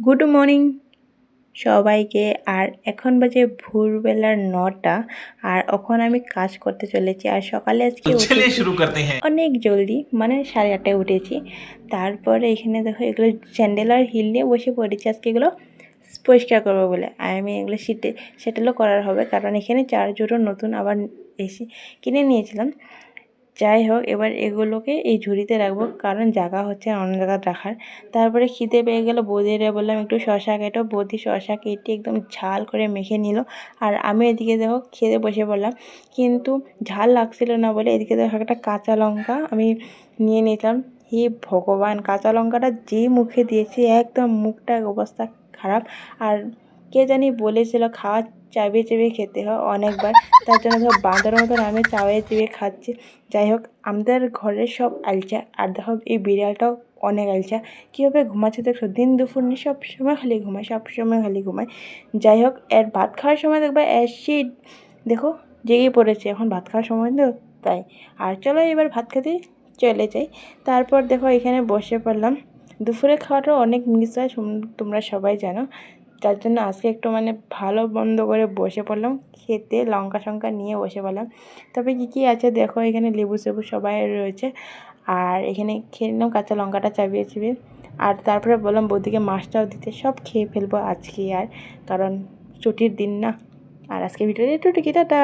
Good morning সবাইকে। আর এখন বাজে ভোরবেলার 9টা। আর এখন আমি কাজ করতে চলেছি। আর সকালে আজকে तो चलिए উঠেছি शुरू करते हैं। অনেক জলদি, মানে 8:30টায় উঠেছি। তারপরে এখানে দেখো এগুলো স্যান্ডেল আর হিল নিয়ে বসে পড়েছি আজকে এগুলো পরিষ্কার করবো বলে। আর আমি এগুলো সেটেলও করার হবে, কারণ এখানে চার্জরও নতুন আবার এসি কিনে নিয়েছিলাম। যাই হোক, এবার এগুলোকে এই ঝুড়িতে রাখবো, কারণ জায়গা হচ্ছে না অন্য জায়গায় রাখার। তারপরে খিদে পেয়ে গেলো, বৌদিরে বললাম একটু শশা কেটো। বৌদি শশা কেটে একদম ঝাল করে মেখে নিল। আর আমি এদিকে দেখো খেতে বসে পড়লাম, কিন্তু ঝাল লাগছিল না বলে এদিকে দেখো একটা কাঁচা লঙ্কা আমি নিয়ে নিলাম। হে ভগবান, কাঁচা লঙ্কাটা যে মুখে দিয়েছি একদম মুখটার অবস্থা খারাপ। আর কে জানি বলেছিল খাওয়া চাবিয়ে চেবিয়ে খেতে হয় অনেকবার, তার জন্য ধর বাঁদরের মতন আমি চাবিয়ে চেবিয়ে খাচ্ছি। যাই হোক, আমাদের ঘরের সব আলচা, আর দেখো এই বিড়ালটাও অনেক আলচা। কীভাবে ঘুমাচ্ছে দেখো, দিন দুপুর নেই, সবসময় খালি ঘুমায়, সবসময় খালি ঘুমায়। যাই হোক, এর ভাত খাওয়ার সময় দেখবে অ্যাসিড দেখো জেগে পড়েছে, এখন ভাত খাওয়ার সময় তো তাই। আর চলো এবার ভাত খেতে চলে যাই। তারপর দেখো এখানে বসে পড়লাম। দুপুরে খাওয়াটাও অনেক মিস হয়, তোমরা সবাই জানো। তার জন্য আজকে একটু মানে ভালো বন্ধ করে বসে পড়লাম খেতে, লঙ্কা শঙ্কা নিয়ে বসে পড়লাম। তবে কী আছে দেখো, এখানে লেবু সেবু সবাই রয়েছে। আর এখানে খেয়ে নিলাম কাঁচা লঙ্কাটা চাবিয়ে চিবিয়ে। আর তারপরে বললাম বৌদিকে মাছটাও দিতে, সব খেয়ে ফেলবো আজকে আর, কারণ ছুটির দিন না। আর আজকে ভিডিওটা একটু টাটা।